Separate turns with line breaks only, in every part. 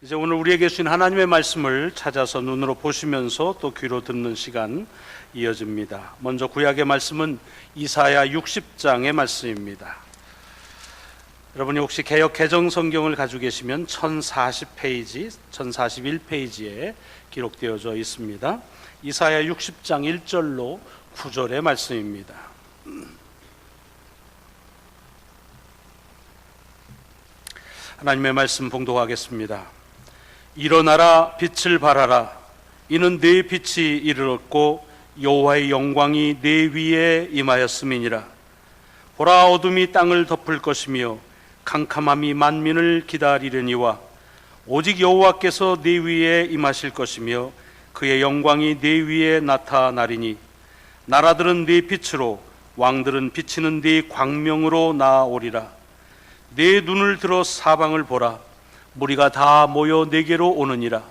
이제 오늘 우리에게 주신 하나님의 말씀을 찾아서 눈으로 보시면서 또 귀로 듣는 시간 이어집니다. 먼저 구약의 말씀은 이사야 60장의 말씀입니다. 여러분이 혹시 개역 개정 성경을 가지고 계시면 1040페이지, 1041페이지에 기록되어져 있습니다. 이사야 60장 1절로 9절의 말씀입니다. 하나님의 말씀 봉독하겠습니다. 일어나라, 빛을 발하라. 이는 네 빛이 이르렀고 여호와의 영광이 네 위에 임하였음이니라. 보라, 어둠이 땅을 덮을 것이며 캄캄함이 만민을 기다리려니와 오직 여호와께서 네 위에 임하실 것이며 그의 영광이 네 위에 나타나리니 나라들은 네 빛으로 왕들은 비치는 네 광명으로 나아오리라. 네 눈을 들어 사방을 보라. 무리가 다 모여 내게로 오느니라.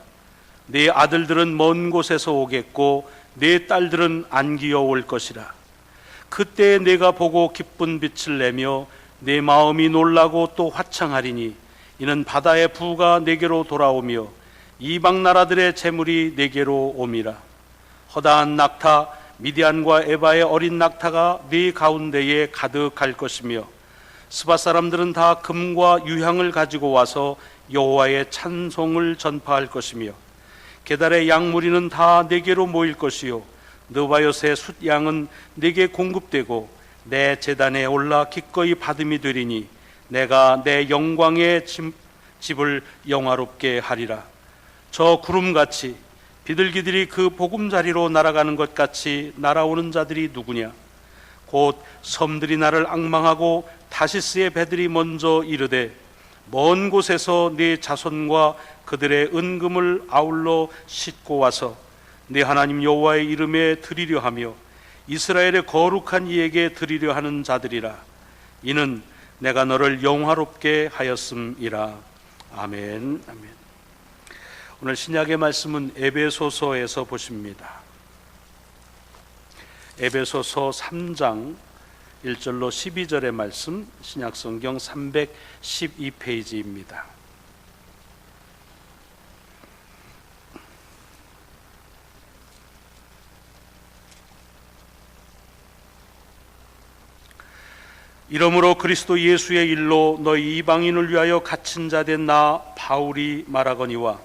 네 아들들은 먼 곳에서 오겠고 네 딸들은 안기어 올 것이라. 그때 내가 보고 기쁜 빛을 내며 내 마음이 놀라고 또 화창하리니 이는 바다의 부가 내게로 돌아오며 이방 나라들의 재물이 내게로 옴이라. 허다한 낙타 미디안과 에바의 어린 낙타가 네 가운데에 가득할 것이며 스바 사람들은 다 금과 유향을 가지고 와서 여호와의 찬송을 전파할 것이며 게달의 양무리는 다 내게로 모일 것이요 느바요스의 숫양은 내게 공급되고 내 제단에 올라 기꺼이 받음이 되리니 내가 내 영광의 집을 영화롭게 하리라. 저 구름같이 비둘기들이 그 보금자리로 날아가는 것 같이 날아오는 자들이 누구냐? 곧 섬들이 나를 앙망하고 다시스의 배들이 먼저 이르되 먼 곳에서 네 자손과 그들의 은금을 아울러 싣고 와서 네 하나님 여호와의 이름에 드리려 하며 이스라엘의 거룩한 이에게 드리려 하는 자들이라. 이는 내가 너를 영화롭게 하였음이라. 아멘. 아멘. 오늘 신약의 말씀은 에베소서에서 보십니다. 에베소서 3장 1절로 12절의 말씀, 신약성경 312페이지입니다. 이러므로 그리스도 예수의 일로 너희 이방인을 위하여 갇힌 자 된 나 바울이 말하거니와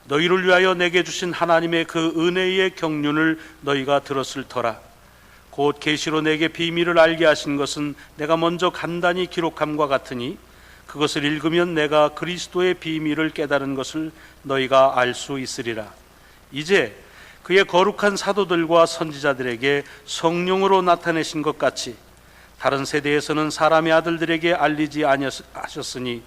너희를 위하여 내게 주신 하나님의 그 은혜의 경륜을 너희가 들었을 터라. 곧 계시로 내게 비밀을 알게 하신 것은 내가 먼저 간단히 기록함과 같으니 그것을 읽으면 내가 그리스도의 비밀을 깨달은 것을 너희가 알 수 있으리라. 이제 그의 거룩한 사도들과 선지자들에게 성령으로 나타내신 것 같이 다른 세대에서는 사람의 아들들에게 알리지 아니하셨으니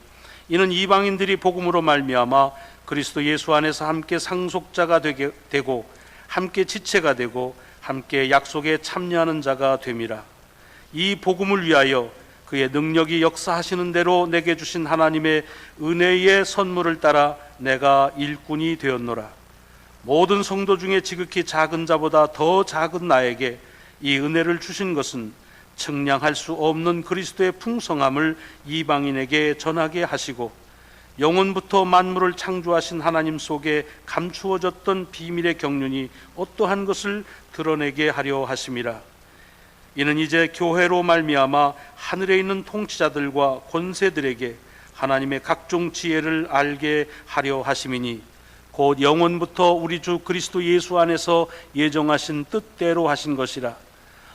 이는 이방인들이 복음으로 말미암아 그리스도 예수 안에서 함께 상속자가 되고 함께 지체가 되고 함께 약속에 참여하는 자가 됨이라. 이 복음을 위하여 그의 능력이 역사하시는 대로 내게 주신 하나님의 은혜의 선물을 따라 내가 일꾼이 되었노라. 모든 성도 중에 지극히 작은 자보다 더 작은 나에게 이 은혜를 주신 것은 측량할 수 없는 그리스도의 풍성함을 이방인에게 전하게 하시고 영원부터 만물을 창조하신 하나님 속에 감추어졌던 비밀의 경륜이 어떠한 것을 드러내게 하려 하심이라. 이는 이제 교회로 말미암아 하늘에 있는 통치자들과 권세들에게 하나님의 각종 지혜를 알게 하려 하심이니 곧 영원부터 우리 주 그리스도 예수 안에서 예정하신 뜻대로 하신 것이라.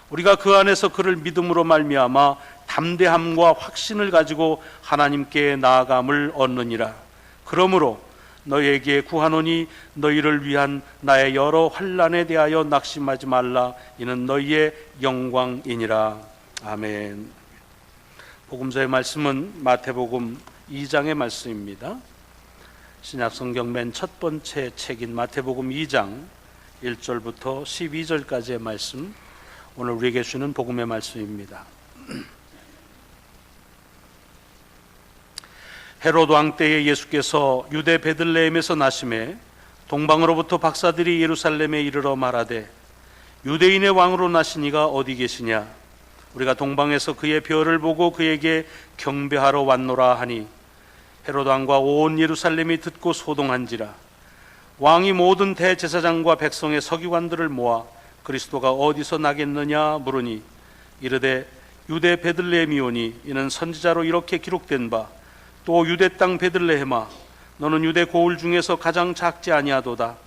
우리가 그 안에서 그를 믿음으로 말미암아 담대함과 확신을 가지고 하나님께 나아감을 얻느니라. 그러므로 너희에게 구하노니 너희를 위한 나의 여러 환난에 대하여 낙심하지 말라. 이는 너희의 영광이니라. 아멘. 복음서의 말씀은 마태복음 2장의 말씀입니다. 신약성경 맨 첫 번째 책인 마태복음 2장 1절부터 12절까지의 말씀, 오늘 우리에게 주는 복음의 말씀입니다. 헤롯 왕 때에 예수께서 유대 베들레헴에서 나심에 동방으로부터 박사들이 예루살렘에 이르러 말하되 유대인의 왕으로 나신 이가 어디 계시냐? 우리가 동방에서 그의 별을 보고 그에게 경배하러 왔노라 하니 헤롯 왕과 온 예루살렘이 듣고 소동한지라. 왕이 모든 대제사장과 백성의 서기관들을 모아 그리스도가 어디서 나겠느냐 물으니 이르되 유대 베들레헴이오니 이는 선지자로 이렇게 기록된 바 또 유대 땅 베들레헴아 너는 유대 고을 중에서 가장 작지 아니하도다.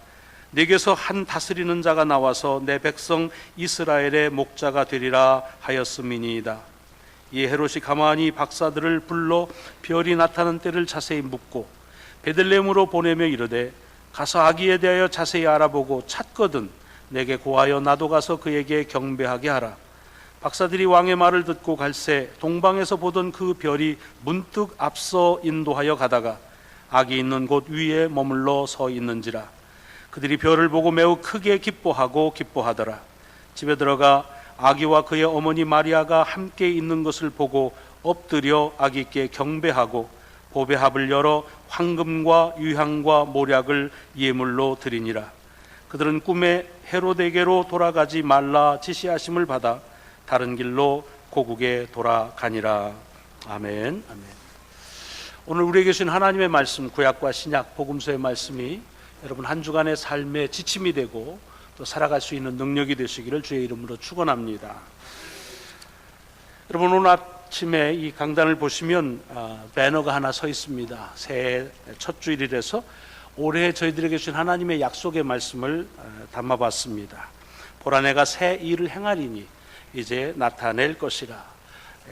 네게서 한 다스리는 자가 나와서 내 백성 이스라엘의 목자가 되리라 하였음이니이다. 이 헤롯이 가만히 박사들을 불러 별이 나타난 때를 자세히 묻고 베들레헴으로 보내며 이르되 가서 아기에 대하여 자세히 알아보고 찾거든 내게 고하여 나도 가서 그에게 경배하게 하라. 박사들이 왕의 말을 듣고 갈새 동방에서 보던 그 별이 문득 앞서 인도하여 가다가 아기 있는 곳 위에 머물러 서 있는지라. 그들이 별을 보고 매우 크게 기뻐하더라. 집에 들어가 아기와 그의 어머니 마리아가 함께 있는 것을 보고 엎드려 아기께 경배하고 보배 합을 열어 황금과 유향과 모략을 예물로 드리니라. 그들은 꿈에 헤롯에게로 돌아가지 말라 지시하심을 받아 다른 길로 고국에 돌아가니라. 아멘. 아멘. 오늘 우리에게 주신 하나님의 말씀, 구약과 신약 복음서의 말씀이 여러분 한 주간의 삶의 지침이 되고 또 살아갈 수 있는 능력이 되시기를 주의 이름으로 축원합니다. 여러분 오늘 아침에 이 강단을 보시면 배너가 하나 서 있습니다. 새해 첫 주일이라서 올해 저희들에게 주신 하나님의 약속의 말씀을 담아봤습니다. 보라 내가 새 일을 행하리니 이제 나타낼 것이라.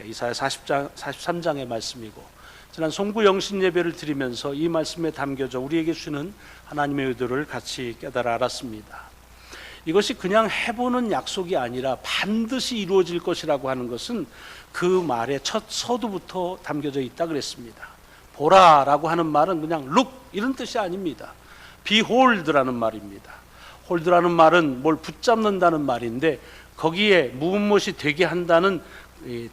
이사야 43장의 말씀이고 지난 송구 영신 예배를 드리면서 이 말씀에 담겨져 우리에게 주는 하나님의 의도를 같이 깨달아 알았습니다. 이것이 그냥 해보는 약속이 아니라 반드시 이루어질 것이라고 하는 것은 그 말의 첫 서두부터 담겨져 있다 그랬습니다. 보라라고 하는 말은 그냥 look 이런 뜻이 아닙니다. behold라는 말입니다. hold라는 말은 뭘 붙잡는다는 말인데 거기에 무엇이 되게 한다는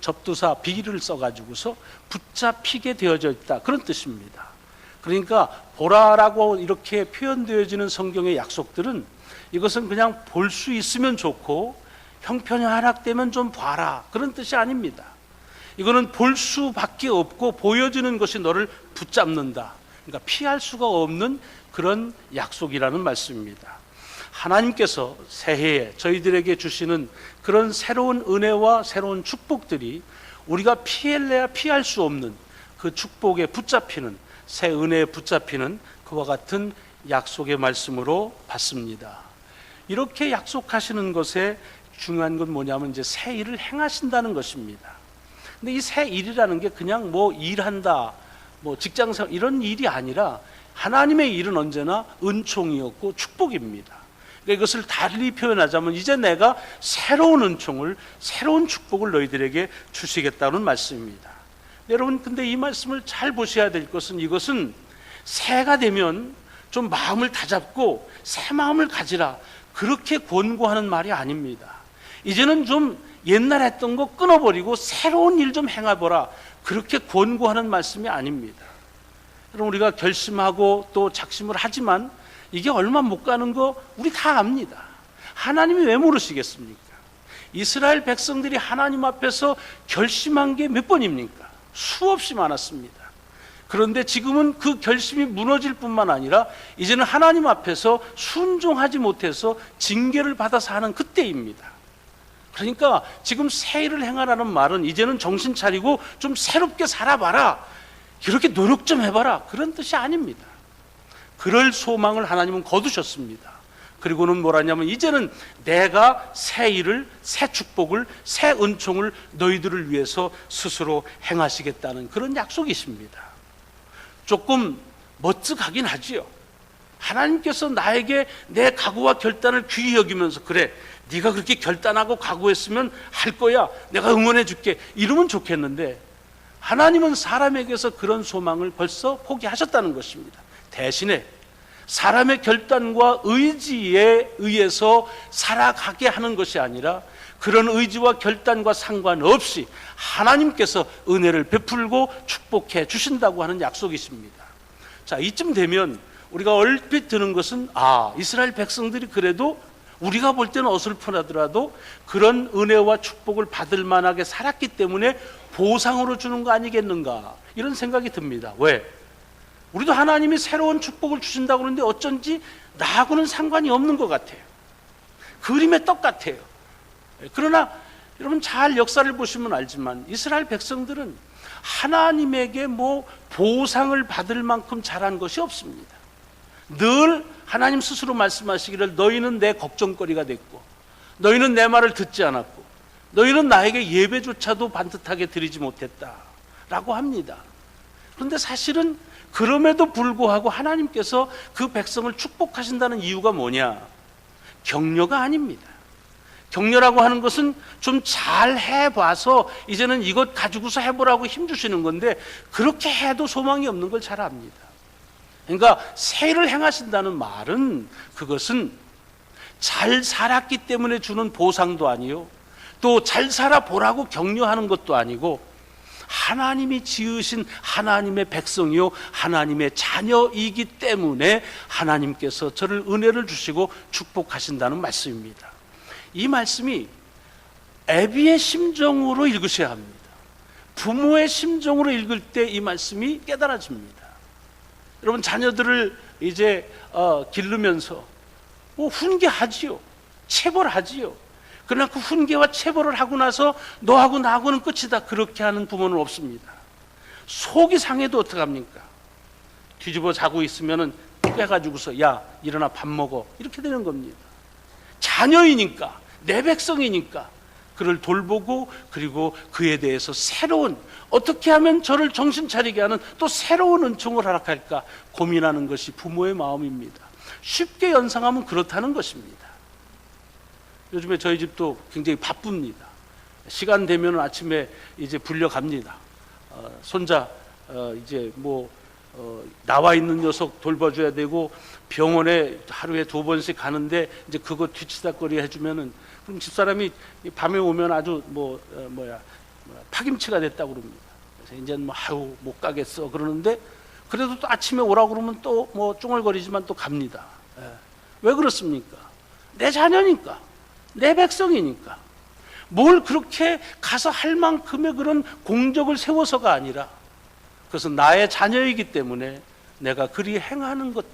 접두사 be를 써가지고서 붙잡히게 되어져 있다 그런 뜻입니다. 그러니까 보라라고 이렇게 표현되어지는 성경의 약속들은 이것은 그냥 볼 수 있으면 좋고 형편이 허락되면 좀 봐라 그런 뜻이 아닙니다. 이거는 볼 수밖에 없고 보여지는 것이 너를 붙잡는다. 그러니까 피할 수가 없는 그런 약속이라는 말씀입니다. 하나님께서 새해에 저희들에게 주시는 그런 새로운 은혜와 새로운 축복들이 우리가 피할래야 피할 수 없는 그 축복에 붙잡히는 새 은혜에 붙잡히는 그와 같은 약속의 말씀으로 받습니다. 이렇게 약속하시는 것에 중요한 건 뭐냐면 이제 새 일을 행하신다는 것입니다. 근데 이 새 일이라는 게 그냥 뭐 일한다, 뭐 직장생활 이런 일이 아니라 하나님의 일은 언제나 은총이었고 축복입니다. 그러니까 이것을 달리 표현하자면 이제 내가 새로운 은총을 새로운 축복을 너희들에게 주시겠다는 말씀입니다. 여러분 근데 이 말씀을 잘 보셔야 될 것은 이것은 새해가 되면 좀 마음을 다잡고 새 마음을 가지라 그렇게 권고하는 말이 아닙니다. 이제는 좀 옛날 했던 거 끊어버리고 새로운 일 좀 행해보라 그렇게 권고하는 말씀이 아닙니다. 여러분 우리가 결심하고 또 작심을 하지만 이게 얼마 못 가는 거 우리 다 압니다. 하나님이 왜 모르시겠습니까? 이스라엘 백성들이 하나님 앞에서 결심한 게 몇 번입니까? 수없이 많았습니다. 그런데 지금은 그 결심이 무너질 뿐만 아니라 이제는 하나님 앞에서 순종하지 못해서 징계를 받아서 하는 그때입니다. 그러니까 지금 새 일을 행하라는 말은 이제는 정신 차리고 좀 새롭게 살아봐라, 이렇게 노력 좀 해봐라 그런 뜻이 아닙니다. 그럴 소망을 하나님은 거두셨습니다. 그리고는 뭐라냐면 이제는 내가 새 일을, 새 축복을, 새 은총을 너희들을 위해서 스스로 행하시겠다는 그런 약속이십니다. 조금 멋쩍하긴 하지요. 하나님께서 나에게 내 각오와 결단을 귀히 여기면서 그래 네가 그렇게 결단하고 각오했으면 할 거야, 내가 응원해 줄게 이러면 좋겠는데 하나님은 사람에게서 그런 소망을 벌써 포기하셨다는 것입니다. 대신에 사람의 결단과 의지에 의해서 살아가게 하는 것이 아니라 그런 의지와 결단과 상관없이 하나님께서 은혜를 베풀고 축복해 주신다고 하는 약속이십니다. 자, 이쯤 되면 우리가 얼핏 드는 것은 이스라엘 백성들이 그래도 우리가 볼 때는 어설프더라도 그런 은혜와 축복을 받을 만하게 살았기 때문에 보상으로 주는 거 아니겠는가 이런 생각이 듭니다. 왜? 우리도 하나님이 새로운 축복을 주신다고 그러는데 어쩐지 나하고는 상관이 없는 것 같아요. 그림의 떡 같아요. 그러나 여러분 잘 역사를 보시면 알지만 이스라엘 백성들은 하나님에게 뭐 보상을 받을 만큼 잘한 것이 없습니다. 늘 하나님 스스로 말씀하시기를 너희는 내 걱정거리가 됐고 너희는 내 말을 듣지 않았고 너희는 나에게 예배조차도 반듯하게 드리지 못했다 라고 합니다. 그런데 사실은 그럼에도 불구하고 하나님께서 그 백성을 축복하신다는 이유가 뭐냐? 격려가 아닙니다. 격려라고 하는 것은 좀 잘 해봐서 이제는 이것 가지고서 해보라고 힘주시는 건데 그렇게 해도 소망이 없는 걸 잘 압니다. 그러니까 세일을 행하신다는 말은 그것은 잘 살았기 때문에 주는 보상도 아니요 또 잘 살아보라고 격려하는 것도 아니고 하나님이 지으신 하나님의 백성이요 하나님의 자녀이기 때문에 하나님께서 저를 은혜를 주시고 축복하신다는 말씀입니다. 이 말씀이 애비의 심정으로 읽으셔야 합니다. 부모의 심정으로 읽을 때 이 말씀이 깨달아집니다. 여러분 자녀들을 이제 기르면서 뭐 훈계하지요, 체벌하지요. 그러나 그 훈계와 체벌을 하고 나서 너하고 나하고는 끝이다 그렇게 하는 부모는 없습니다. 속이 상해도 어떡합니까? 뒤집어 자고 있으면은 깨가지고서 야 일어나 밥 먹어 이렇게 되는 겁니다. 자녀이니까 내 백성이니까 그를 돌보고 그리고 그에 대해서 새로운 어떻게 하면 저를 정신 차리게 하는 또 새로운 은총을 허락할까 고민하는 것이 부모의 마음입니다. 쉽게 연상하면 그렇다는 것입니다. 요즘에 저희 집도 굉장히 바쁩니다. 시간 되면 아침에 이제 불려갑니다. 손자 이제 뭐 나와 있는 녀석 돌봐줘야 되고 병원에 하루에 2번씩 가는데 이제 그거 뒤치다거리 해주면은 그럼 집사람이 밤에 오면 아주 파김치가 됐다고 그럽니다. 그래서 이제는 뭐 아유 못 가겠어 그러는데 그래도 또 아침에 오라고 그러면 또 뭐 쫑얼거리지만 또 갑니다. 왜 그렇습니까? 내 자녀니까, 내 백성이니까. 뭘 그렇게 가서 할 만큼의 그런 공적을 세워서가 아니라 그것은 나의 자녀이기 때문에 내가 그리 행하는 것,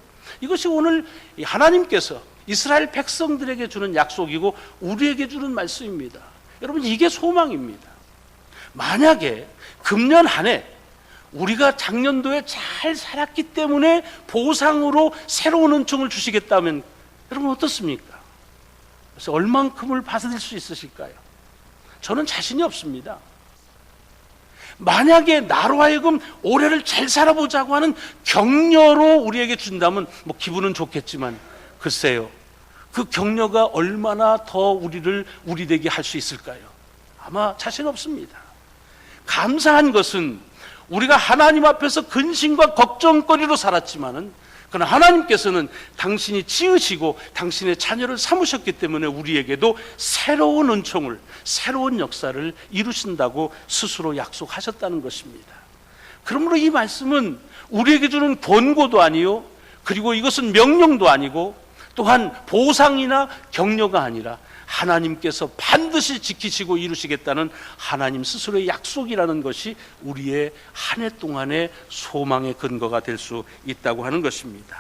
이것이 오늘 하나님께서 이스라엘 백성들에게 주는 약속이고 우리에게 주는 말씀입니다. 여러분 이게 소망입니다. 만약에 금년 한 해 우리가 작년도에 잘 살았기 때문에 보상으로 새로운 은총을 주시겠다면 여러분 어떻습니까? 그래서 얼만큼을 받을 수 있으실까요? 저는 자신이 없습니다. 만약에 나로 하여금 올해를 잘 살아보자고 하는 격려로 우리에게 준다면 뭐 기분은 좋겠지만 글쎄요, 그 격려가 얼마나 더 우리 되게 할 수 있을까요? 아마 자신 없습니다. 감사한 것은 우리가 하나님 앞에서 근심과 걱정거리로 살았지만은 그러나 하나님께서는 당신이 지으시고 당신의 자녀를 삼으셨기 때문에 우리에게도 새로운 은총을, 새로운 역사를 이루신다고 스스로 약속하셨다는 것입니다. 그러므로 이 말씀은 우리에게 주는 권고도 아니요, 그리고 이것은 명령도 아니고 또한 보상이나 격려가 아니라 하나님께서 반드시 지키시고 이루시겠다는 하나님 스스로의 약속이라는 것이 우리의 한 해 동안의 소망의 근거가 될 수 있다고 하는 것입니다.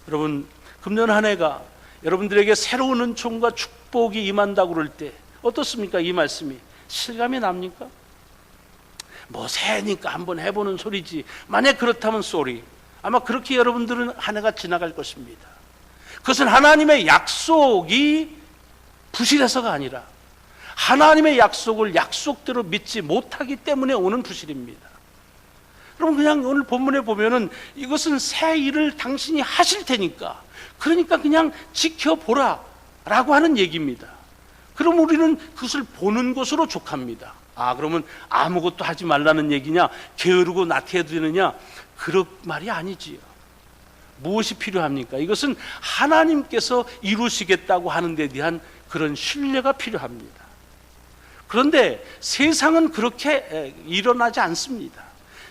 여러분, 금년 한 해가 여러분들에게 새로운 은총과 축복이 임한다고 그럴 때 어떻습니까? 이 말씀이 실감이 납니까? 뭐 새해니까 한번 해보는 소리지. 만약 그렇다면 쏘리. 아마 그렇게 여러분들은 한 해가 지나갈 것입니다. 그것은 하나님의 약속이 부실해서가 아니라 하나님의 약속을 약속대로 믿지 못하기 때문에 오는 부실입니다. 여러분 그냥 오늘 본문에 보면은 이것은 새 일을 당신이 하실 테니까 그러니까 그냥 지켜보라 라고 하는 얘기입니다. 그럼 우리는 그것을 보는 것으로 족합니다. 아 그러면 아무것도 하지 말라는 얘기냐, 게으르고 나태해도 되느냐, 그런 말이 아니지요. 무엇이 필요합니까? 이것은 하나님께서 이루시겠다고 하는 데 대한 그런 신뢰가 필요합니다. 그런데 세상은 그렇게 일어나지 않습니다.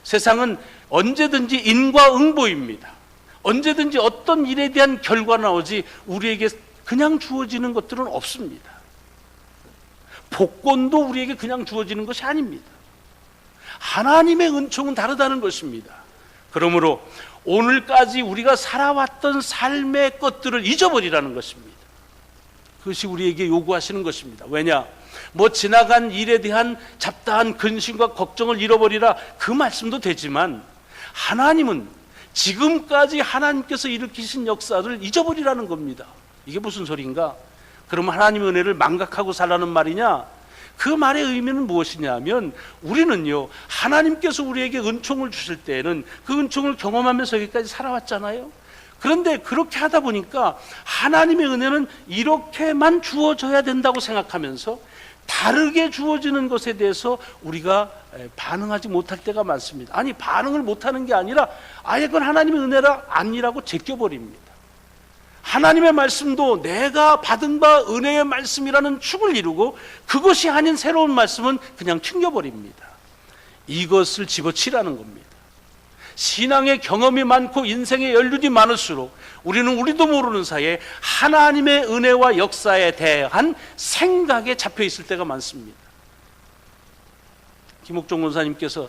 세상은 언제든지 인과응보입니다. 언제든지 어떤 일에 대한 결과가 나오지 우리에게 그냥 주어지는 것들은 없습니다. 복권도 우리에게 그냥 주어지는 것이 아닙니다. 하나님의 은총은 다르다는 것입니다. 그러므로 오늘까지 우리가 살아왔던 삶의 것들을 잊어버리라는 것입니다. 그것이 우리에게 요구하시는 것입니다. 왜냐? 뭐 지나간 일에 대한 잡다한 근심과 걱정을 잃어버리라, 그 말씀도 되지만 하나님은 지금까지 하나님께서 일으키신 역사를 잊어버리라는 겁니다. 이게 무슨 소리인가? 그럼 하나님의 은혜를 망각하고 살라는 말이냐? 그 말의 의미는 무엇이냐면, 우리는요, 하나님께서 우리에게 은총을 주실 때에는 그 은총을 경험하면서 여기까지 살아왔잖아요. 그런데 그렇게 하다 보니까 하나님의 은혜는 이렇게만 주어져야 된다고 생각하면서 다르게 주어지는 것에 대해서 우리가 반응하지 못할 때가 많습니다. 아니, 반응을 못하는 게 아니라 아예 그건 하나님의 은혜라 아니라고 제껴버립니다. 하나님의 말씀도 내가 받은 바 은혜의 말씀이라는 축을 이루고 그것이 아닌 새로운 말씀은 그냥 튕겨버립니다. 이것을 집어치라는 겁니다. 신앙의 경험이 많고 인생의 연륜이 많을수록 우리도 모르는 사이에 하나님의 은혜와 역사에 대한 생각에 잡혀 있을 때가 많습니다. 김옥종 권사님께서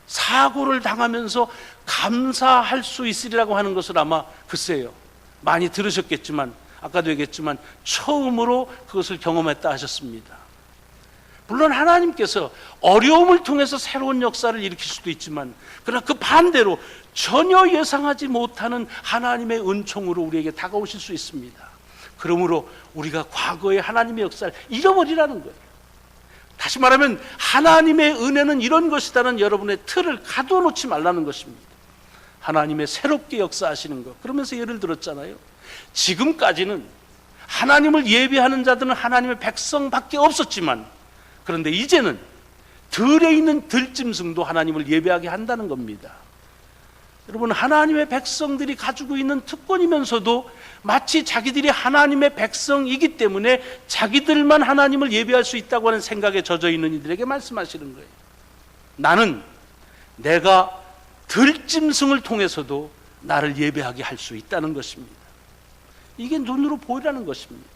사고를 당하면서 감사할 수 있으리라고 하는 것을 아마 글쎄요, 많이 들으셨겠지만 아까도 얘기했지만 처음으로 그것을 경험했다 하셨습니다. 물론 하나님께서 어려움을 통해서 새로운 역사를 일으킬 수도 있지만, 그러나 그 반대로 전혀 예상하지 못하는 하나님의 은총으로 우리에게 다가오실 수 있습니다. 그러므로 우리가 과거의 하나님의 역사를 잃어버리라는 거예요. 다시 말하면 하나님의 은혜는 이런 것이다는 여러분의 틀을 가둬놓지 말라는 것입니다. 하나님의 새롭게 역사하시는 것, 그러면서 예를 들었잖아요. 지금까지는 하나님을 예배하는 자들은 하나님의 백성밖에 없었지만, 그런데 이제는 들에 있는 들짐승도 하나님을 예배하게 한다는 겁니다. 여러분, 하나님의 백성들이 가지고 있는 특권이면서도 마치 자기들이 하나님의 백성이기 때문에 자기들만 하나님을 예배할 수 있다고 하는 생각에 젖어 있는 이들에게 말씀하시는 거예요. 나는 내가 들짐승을 통해서도 나를 예배하게 할 수 있다는 것입니다. 이게 눈으로 보이라는 것입니다.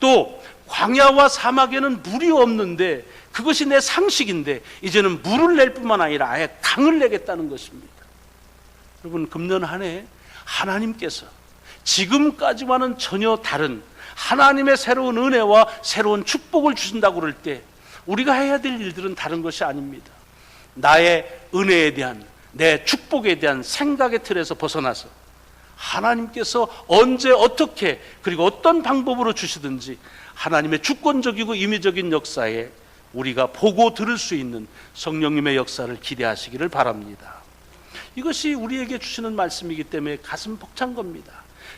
또 광야와 사막에는 물이 없는데 그것이 내 상식인데 이제는 물을 낼 뿐만 아니라 아예 강을 내겠다는 것입니다. 여러분, 금년 한 해 하나님께서 지금까지와는 전혀 다른 하나님의 새로운 은혜와 새로운 축복을 주신다고 그럴 때 우리가 해야 될 일들은 다른 것이 아닙니다. 나의 은혜에 대한, 내 축복에 대한 생각의 틀에서 벗어나서 하나님께서 언제 어떻게 그리고 어떤 방법으로 주시든지 하나님의 주권적이고 임의적인 역사에 우리가 보고 들을 수 있는 성령님의 역사를 기대하시기를 바랍니다. 이것이 우리에게 주시는 말씀이기 때문에 가슴 벅찬 겁니다.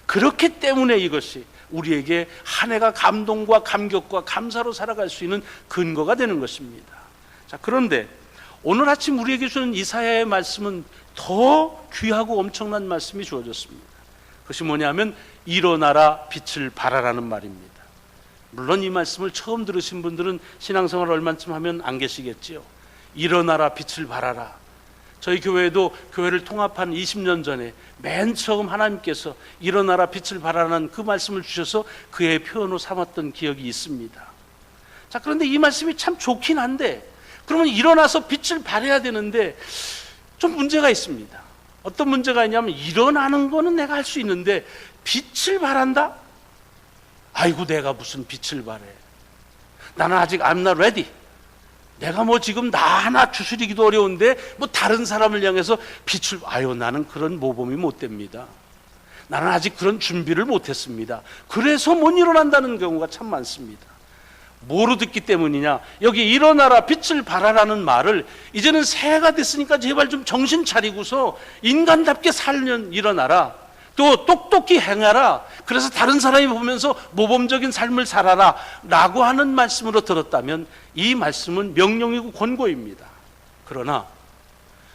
그렇기 때문에 이것이 우리에게 한 해가 감동과 감격과 감사로 살아갈 수 있는 근거가 되는 것입니다. 자, 그런데 오늘 아침 우리에게 주는 이사야의 말씀은 더 귀하고 엄청난 말씀이 주어졌습니다. 그것이 뭐냐면 일어나라 빛을 발하라는 말입니다. 물론 이 말씀을 처음 들으신 분들은 신앙생활 얼마쯤 하면 안 계시겠지요. 일어나라 빛을 발하라. 저희 교회도 교회를 통합한 20년 전에 맨 처음 하나님께서 일어나라 빛을 발하라는 그 말씀을 주셔서 그의 표현으로 삼았던 기억이 있습니다. 자, 그런데 이 말씀이 참 좋긴 한데, 그러면 일어나서 빛을 발해야 되는데 좀 문제가 있습니다. 어떤 문제가 있냐면, 일어나는 거는 내가 할 수 있는데 빛을 발한다? 아이고, 내가 무슨 빛을 발해. 나는 아직 I'm not ready. 내가 뭐 지금 나 하나 추스리기도 어려운데 뭐 다른 사람을 향해서 빛을, 아유, 나는 그런 모범이 못 됩니다. 나는 아직 그런 준비를 못했습니다. 그래서 못 일어난다는 경우가 참 많습니다. 뭐로 듣기 때문이냐? 여기 일어나라 빛을 발하라는 말을 이제는 새해가 됐으니까 제발 좀 정신 차리고서 인간답게 살면 일어나라, 또 똑똑히 행하라, 그래서 다른 사람이 보면서 모범적인 삶을 살아라 라고 하는 말씀으로 들었다면 이 말씀은 명령이고 권고입니다. 그러나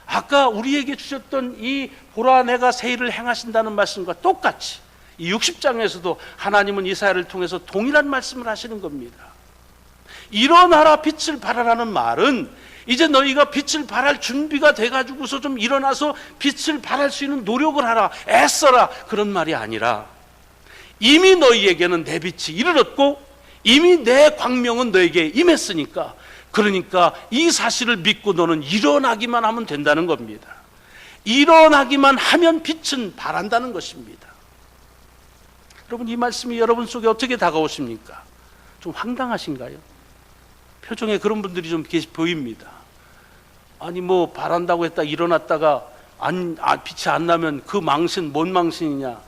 아까 우리에게 주셨던 이 보라 내가 새 일을 행하신다는 말씀과 똑같이 이 60장에서도 하나님은 이사야를 통해서 동일한 말씀을 하시는 겁니다. 일어나라 빛을 발하라는 말은 이제 너희가 빛을 발할 준비가 돼가지고서 좀 일어나서 빛을 발할 수 있는 노력을 하라, 애써라, 그런 말이 아니라 이미 너희에게는 내 빛이 이르렀고 이미 내 광명은 너에게 임했으니까, 그러니까 이 사실을 믿고 너는 일어나기만 하면 된다는 겁니다. 일어나기만 하면 빛은 발한다는 것입니다. 여러분, 이 말씀이 여러분 속에 어떻게 다가오십니까? 좀 황당하신가요? 표정에 그런 분들이 좀 보입니다. 아니 뭐 바란다고 했다 일어났다가 빛이 안 나면 그 망신 뭔 망신이냐.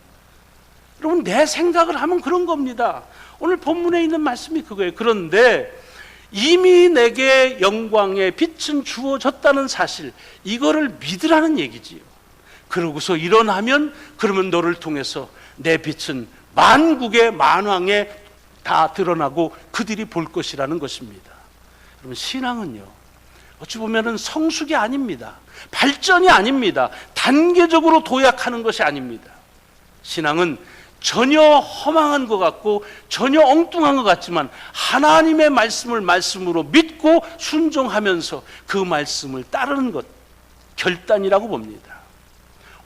여러분, 내 생각을 하면 그런 겁니다. 오늘 본문에 있는 말씀이 그거예요. 그런데 이미 내게 영광의 빛은 주어졌다는 사실, 이거를 믿으라는 얘기지요. 그러고서 일어나면 그러면 너를 통해서 내 빛은 만국의 만왕에 다 드러나고 그들이 볼 것이라는 것입니다. 여러분, 신앙은요, 어찌 보면은 성숙이 아닙니다. 발전이 아닙니다. 단계적으로 도약하는 것이 아닙니다. 신앙은 전혀 허망한 것 같고 전혀 엉뚱한 것 같지만 하나님의 말씀을 말씀으로 믿고 순종하면서 그 말씀을 따르는 것, 결단이라고 봅니다.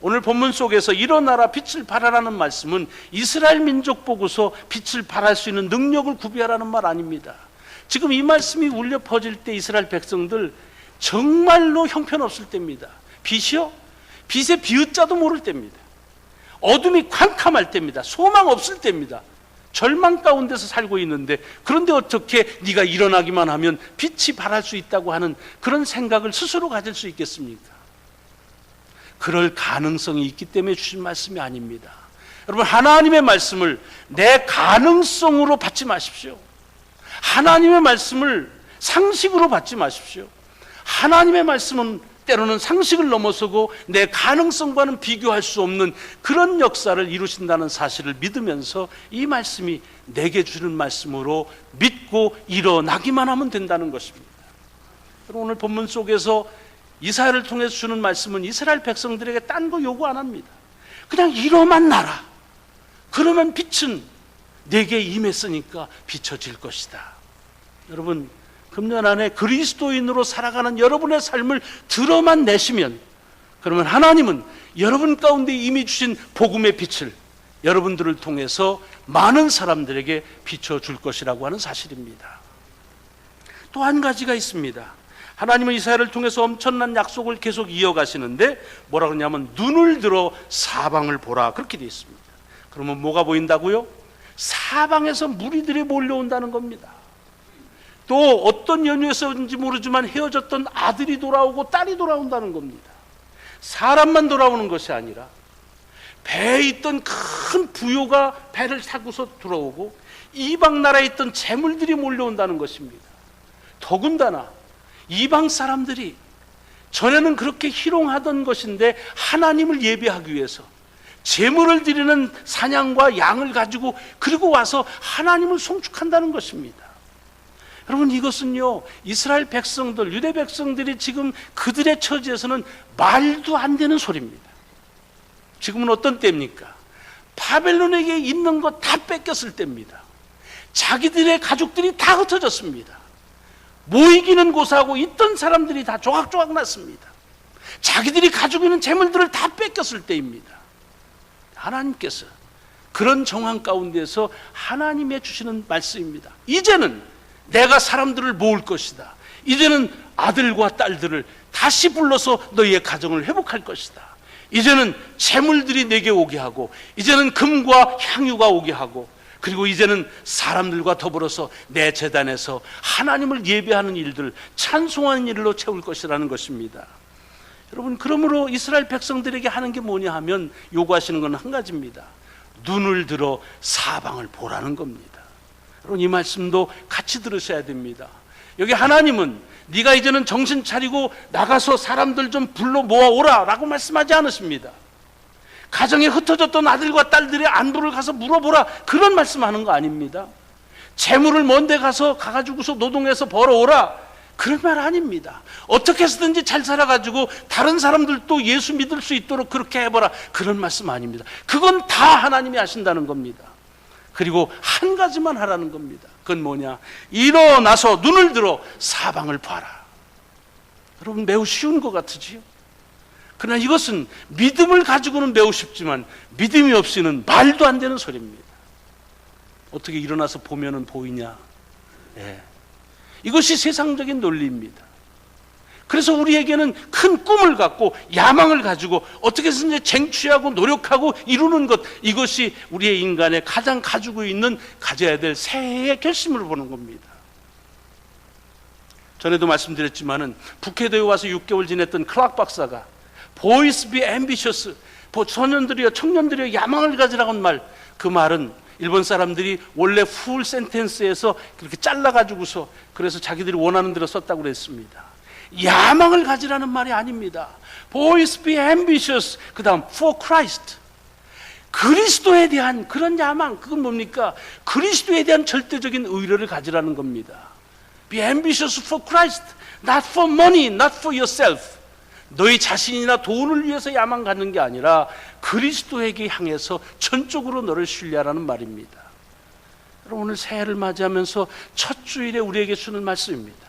오늘 본문 속에서 일어나라 빛을 발하라는 말씀은 이스라엘 민족 보고서 빛을 발할 수 있는 능력을 구비하라는 말 아닙니다. 지금 이 말씀이 울려 퍼질 때 이스라엘 백성들 정말로 형편없을 때입니다. 빛이요? 빛의 비읍자도 모를 때입니다. 어둠이 캄캄할 때입니다. 소망 없을 때입니다. 절망 가운데서 살고 있는데, 그런데 어떻게 네가 일어나기만 하면 빛이 발할 수 있다고 하는 그런 생각을 스스로 가질 수 있겠습니까? 그럴 가능성이 있기 때문에 주신 말씀이 아닙니다. 여러분, 하나님의 말씀을 내 가능성으로 받지 마십시오. 하나님의 말씀을 상식으로 받지 마십시오. 하나님의 말씀은 때로는 상식을 넘어서고 내 가능성과는 비교할 수 없는 그런 역사를 이루신다는 사실을 믿으면서 이 말씀이 내게 주는 말씀으로 믿고 일어나기만 하면 된다는 것입니다. 오늘 본문 속에서 이사야를 통해서 주는 말씀은 이스라엘 백성들에게 딴 거 요구 안 합니다. 그냥 일어만 나라. 그러면 빛은 내게 임했으니까 비춰질 것이다. 여러분, 금년 안에 그리스도인으로 살아가는 여러분의 삶을 들어만 내시면, 그러면 하나님은 여러분 가운데 이미 주신 복음의 빛을 여러분들을 통해서 많은 사람들에게 비춰줄 것이라고 하는 사실입니다. 또 한 가지가 있습니다. 하나님은 이사야를 통해서 엄청난 약속을 계속 이어가시는데 뭐라고 하냐면 눈을 들어 사방을 보라, 그렇게 되어 있습니다. 그러면 뭐가 보인다고요? 사방에서 무리들이 몰려온다는 겁니다. 또 어떤 연유에서인지 모르지만 헤어졌던 아들이 돌아오고 딸이 돌아온다는 겁니다. 사람만 돌아오는 것이 아니라 배에 있던 큰 부요가 배를 타고서 들어오고 이방 나라에 있던 재물들이 몰려온다는 것입니다. 더군다나 이방 사람들이 전에는 그렇게 희롱하던 것인데 하나님을 예배하기 위해서 제물을 드리는 사냥과 양을 가지고 그리고 와서 하나님을 송축한다는 것입니다. 여러분, 이것은요, 이스라엘 백성들, 유대 백성들이 지금 그들의 처지에서는 말도 안 되는 소리입니다. 지금은 어떤 때입니까? 바벨론에게 있는 것 다 뺏겼을 때입니다. 자기들의 가족들이 다 흩어졌습니다. 모이기는 고사하고 있던 사람들이 다 조각조각 났습니다. 자기들이 가지고 있는 재물들을 다 뺏겼을 때입니다. 하나님께서 그런 정황 가운데서 하나님의 주시는 말씀입니다. 이제는 내가 사람들을 모을 것이다. 이제는 아들과 딸들을 다시 불러서 너희의 가정을 회복할 것이다. 이제는 재물들이 내게 오게 하고, 이제는 금과 향유가 오게 하고, 그리고 이제는 사람들과 더불어서 내 제단에서 하나님을 예배하는 일들, 찬송하는 일로 채울 것이라는 것입니다. 여러분, 그러므로 이스라엘 백성들에게 하는 게 뭐냐 하면 요구하시는 건 한 가지입니다. 눈을 들어 사방을 보라는 겁니다. 여러분, 이 말씀도 같이 들으셔야 됩니다. 여기 하나님은 네가 이제는 정신 차리고 나가서 사람들 좀 불러 모아오라 라고 말씀하지 않으십니다. 가정에 흩어졌던 아들과 딸들의 안부를 가서 물어보라, 그런 말씀하는 거 아닙니다. 재물을 먼데 가가지고서 노동해서 벌어오라, 그런 말 아닙니다. 어떻게 해서든지 잘 살아가지고 다른 사람들도 예수 믿을 수 있도록 그렇게 해보라, 그런 말씀 아닙니다. 그건 다 하나님이 하신다는 겁니다. 그리고 한 가지만 하라는 겁니다. 그건 뭐냐? 일어나서 눈을 들어 사방을 봐라. 여러분, 매우 쉬운 것 같으지요? 그러나 이것은 믿음을 가지고는 매우 쉽지만 믿음이 없이는 말도 안 되는 소리입니다. 어떻게 일어나서 보면은 보이냐? 예. 이것이 세상적인 논리입니다. 그래서 우리에게는 큰 꿈을 갖고 야망을 가지고 어떻게 해서든지 쟁취하고 노력하고 이루는 것, 이것이 우리의 인간의 가장 가져야 될 새해의 결심을 보는 겁니다. 전에도 말씀드렸지만은 북해도에 와서 6개월 지냈던 클락 박사가 Boys be ambitious, 소년들이여 청년들이여 야망을 가지라고 한 말, 그 말은 일본 사람들이 원래 풀 센텐스에서 그렇게 잘라가지고서 그래서 자기들이 원하는 대로 썼다고 그랬습니다. 야망을 가지라는 말이 아닙니다. Boys be ambitious, 그 다음 for Christ, 그리스도에 대한 그런 야망, 그건 뭡니까? 그리스도에 대한 절대적인 의뢰를 가지라는 겁니다. Be ambitious for Christ, not for money, not for yourself. 너희 자신이나 돈을 위해서 야망 갖는 게 아니라 그리스도에게 향해서 전적으로 너를 신뢰하라는 말입니다. 여러분, 오늘 새해를 맞이하면서 첫 주일에 우리에게 주는 말씀입니다.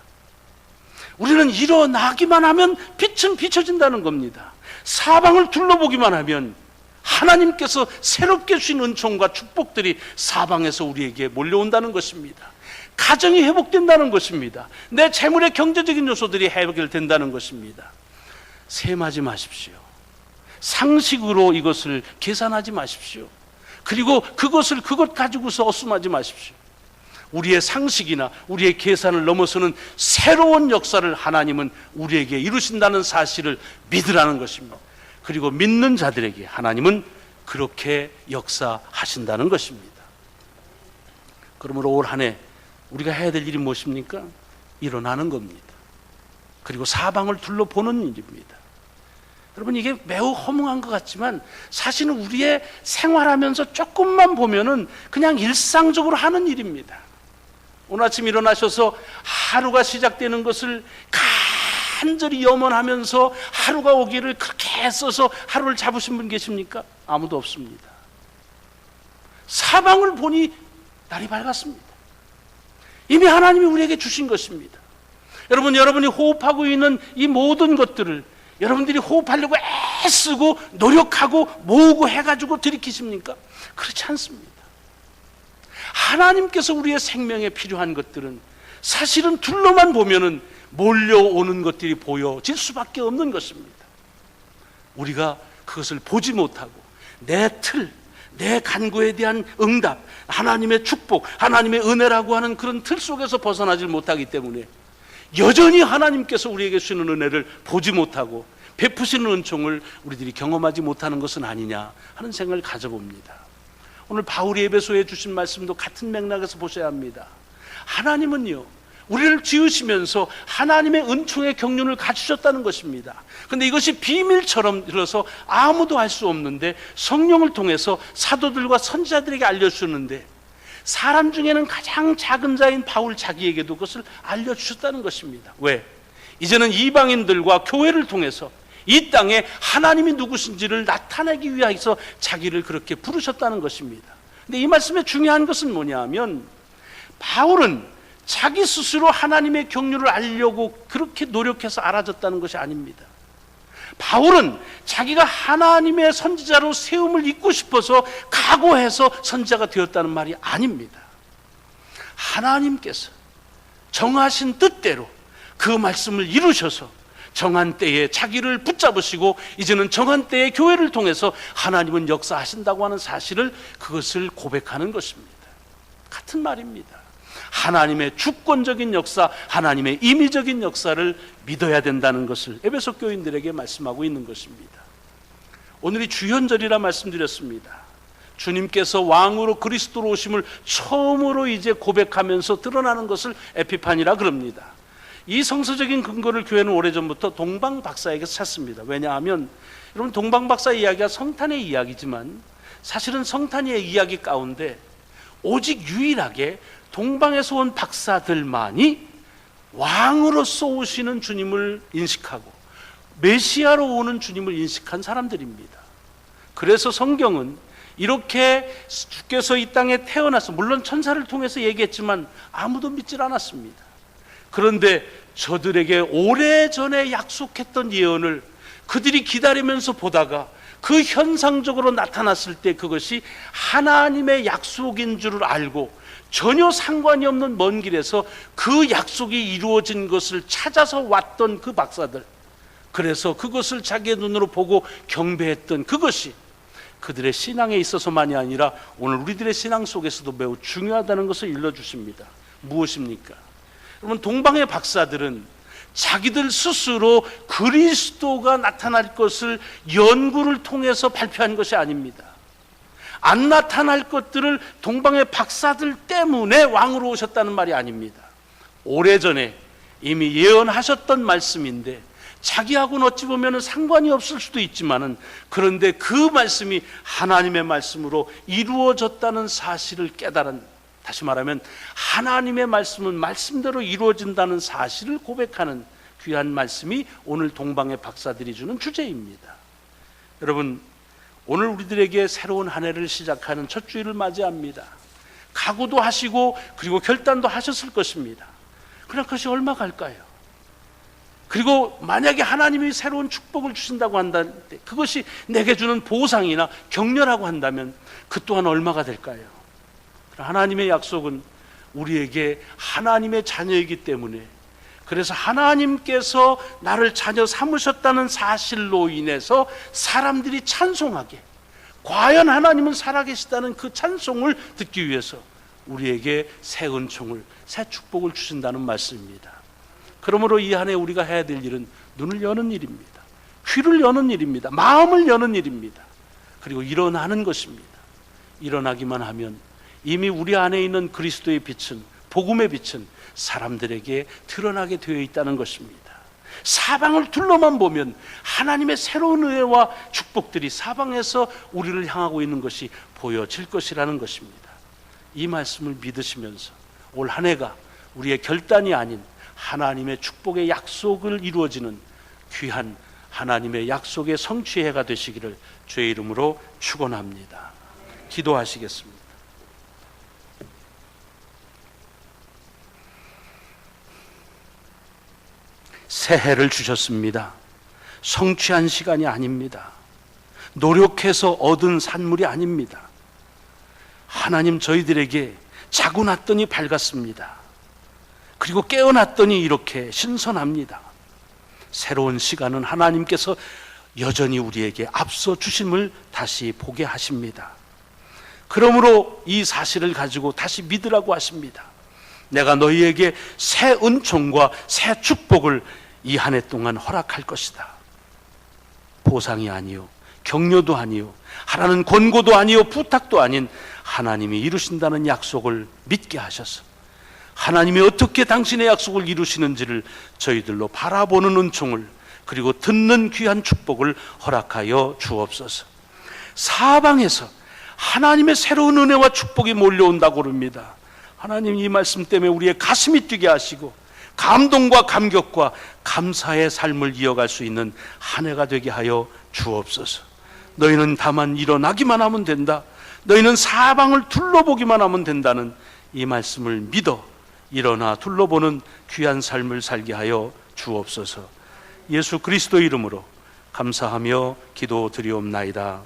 우리는 일어나기만 하면 빛은 비춰진다는 겁니다. 사방을 둘러보기만 하면 하나님께서 새롭게 주신 은총과 축복들이 사방에서 우리에게 몰려온다는 것입니다. 가정이 회복된다는 것입니다. 내 재물의 경제적인 요소들이 해결된다는 것입니다. 셈하지 마십시오. 상식으로 이것을 계산하지 마십시오. 그리고 그것 가지고서 헛숨하지 마십시오. 우리의 상식이나 우리의 계산을 넘어서는 새로운 역사를 하나님은 우리에게 이루신다는 사실을 믿으라는 것입니다. 그리고 믿는 자들에게 하나님은 그렇게 역사하신다는 것입니다. 그러므로 올 한 해 우리가 해야 될 일이 무엇입니까? 일어나는 겁니다. 그리고 사방을 둘러보는 일입니다. 여러분, 이게 매우 허무한 것 같지만 사실은 우리의 생활하면서 조금만 보면은 그냥 일상적으로 하는 일입니다. 오늘 아침 일어나셔서 하루가 시작되는 것을 간절히 염원하면서 하루가 오기를 그렇게 애써서 하루를 잡으신 분 계십니까? 아무도 없습니다. 사방을 보니 날이 밝았습니다. 이미 하나님이 우리에게 주신 것입니다. 여러분, 여러분이 호흡하고 있는 이 모든 것들을 여러분들이 호흡하려고 애쓰고 노력하고 모으고 해가지고 들이키십니까? 그렇지 않습니다. 하나님께서 우리의 생명에 필요한 것들은 사실은 둘러만 보면은 몰려오는 것들이 보여질 수밖에 없는 것입니다. 우리가 그것을 보지 못하고 내 틀, 내 간구에 대한 응답, 하나님의 축복, 하나님의 은혜라고 하는 그런 틀 속에서 벗어나질 못하기 때문에 여전히 하나님께서 우리에게 주시는 은혜를 보지 못하고 베푸시는 은총을 우리들이 경험하지 못하는 것은 아니냐 하는 생각을 가져봅니다. 오늘 바울이 에베소에 주신 말씀도 같은 맥락에서 보셔야 합니다. 하나님은요, 우리를 지으시면서 하나님의 은총의 경륜을 갖추셨다는 것입니다. 그런데 이것이 비밀처럼 들어서 아무도 알 수 없는데 성령을 통해서 사도들과 선지자들에게 알려주셨는데 사람 중에는 가장 작은 자인 바울 자기에게도 그것을 알려주셨다는 것입니다. 왜? 이제는 이방인들과 교회를 통해서 이 땅에 하나님이 누구신지를 나타내기 위해서 자기를 그렇게 부르셨다는 것입니다. 근데 이 말씀의 중요한 것은 뭐냐 하면 바울은 자기 스스로 하나님의 경륜을 알려고 그렇게 노력해서 알아졌다는 것이 아닙니다. 바울은 자기가 하나님의 선지자로 세움을 입고 싶어서 각오해서 선지자가 되었다는 말이 아닙니다. 하나님께서 정하신 뜻대로 그 말씀을 이루셔서 정한 때에 자기를 붙잡으시고 이제는 정한 때에 교회를 통해서 하나님은 역사하신다고 하는 사실을 그것을 고백하는 것입니다. 같은 말입니다. 하나님의 주권적인 역사, 하나님의 임의적인 역사를 믿어야 된다는 것을 에베소 교인들에게 말씀하고 있는 것입니다. 오늘이 주현절이라 말씀드렸습니다. 주님께서 왕으로 그리스도로 오심을 처음으로 이제 고백하면서 드러나는 것을 에피파니라 그럽니다. 이 성서적인 근거를 교회는 오래전부터 동방박사에게서 찾습니다. 왜냐하면 여러분, 동방박사 이야기가 성탄의 이야기지만 사실은 성탄의 이야기 가운데 오직 유일하게 동방에서 온 박사들만이 왕으로서 오시는 주님을 인식하고 메시아로 오는 주님을 인식한 사람들입니다. 그래서 성경은 이렇게 주께서 이 땅에 태어나서, 물론 천사를 통해서 얘기했지만 아무도 믿질 않았습니다. 그런데 저들에게 오래전에 약속했던 예언을 그들이 기다리면서 보다가 그 현상적으로 나타났을 때 그것이 하나님의 약속인 줄을 알고 전혀 상관이 없는 먼 길에서 그 약속이 이루어진 것을 찾아서 왔던 그 박사들, 그래서 그것을 자기의 눈으로 보고 경배했던 그것이 그들의 신앙에 있어서만이 아니라 오늘 우리들의 신앙 속에서도 매우 중요하다는 것을 일러주십니다. 무엇입니까? 여러분, 동방의 박사들은 자기들 스스로 그리스도가 나타날 것을 연구를 통해서 발표한 것이 아닙니다. 안 나타날 것들을 동방의 박사들 때문에 왕으로 오셨다는 말이 아닙니다. 오래전에 이미 예언하셨던 말씀인데 자기하고는 어찌 보면 상관이 없을 수도 있지만은, 그런데 그 말씀이 하나님의 말씀으로 이루어졌다는 사실을 깨달은, 다시 말하면 하나님의 말씀은 말씀대로 이루어진다는 사실을 고백하는 귀한 말씀이 오늘 동방의 박사들이 주는 주제입니다. 여러분, 오늘 우리들에게 새로운 한 해를 시작하는 첫 주일을 맞이합니다. 각오도 하시고 그리고 결단도 하셨을 것입니다. 그러나 그것이 얼마 갈까요? 그리고 만약에 하나님이 새로운 축복을 주신다고 한다면, 그것이 내게 주는 보상이나 격려라고 한다면 그 또한 얼마가 될까요? 하나님의 약속은 우리에게 하나님의 자녀이기 때문에, 그래서 하나님께서 나를 자녀 삼으셨다는 사실로 인해서 사람들이 찬송하게, 과연 하나님은 살아계시다는 그 찬송을 듣기 위해서 우리에게 새 은총을, 새 축복을 주신다는 말씀입니다. 그러므로 이 한 해 우리가 해야 될 일은 눈을 여는 일입니다. 귀를 여는 일입니다. 마음을 여는 일입니다. 그리고 일어나는 것입니다. 일어나기만 하면 이미 우리 안에 있는 그리스도의 빛은, 복음의 빛은 사람들에게 드러나게 되어 있다는 것입니다. 사방을 둘러만 보면 하나님의 새로운 은혜와 축복들이 사방에서 우리를 향하고 있는 것이 보여질 것이라는 것입니다. 이 말씀을 믿으시면서 올 한 해가 우리의 결단이 아닌 하나님의 축복의 약속을 이루어지는 귀한 하나님의 약속의 성취의 해가 되시기를 주의 이름으로 축원합니다. 기도하시겠습니다. 새해를 주셨습니다. 성취한 시간이 아닙니다. 노력해서 얻은 산물이 아닙니다. 하나님, 저희들에게 자고 났더니 밝았습니다. 그리고 깨어났더니 이렇게 신선합니다. 새로운 시간은 하나님께서 여전히 우리에게 앞서 주심을 다시 보게 하십니다. 그러므로 이 사실을 가지고 다시 믿으라고 하십니다. 내가 너희에게 새 은총과 새 축복을 이 한 해 동안 허락할 것이다. 보상이 아니요, 격려도 아니요, 하라는 권고도 아니요, 부탁도 아닌 하나님이 이루신다는 약속을 믿게 하셔서 하나님이 어떻게 당신의 약속을 이루시는지를 저희들로 바라보는 은총을, 그리고 듣는 귀한 축복을 허락하여 주옵소서. 사방에서 하나님의 새로운 은혜와 축복이 몰려온다고 합니다. 하나님, 이 말씀 때문에 우리의 가슴이 뛰게 하시고 감동과 감격과 감사의 삶을 이어갈 수 있는 한 해가 되게 하여 주옵소서. 너희는 다만 일어나기만 하면 된다, 너희는 사방을 둘러보기만 하면 된다는 이 말씀을 믿어 일어나 둘러보는 귀한 삶을 살게 하여 주옵소서. 예수 그리스도 이름으로 감사하며 기도드리옵나이다.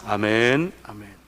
아멘. 아멘.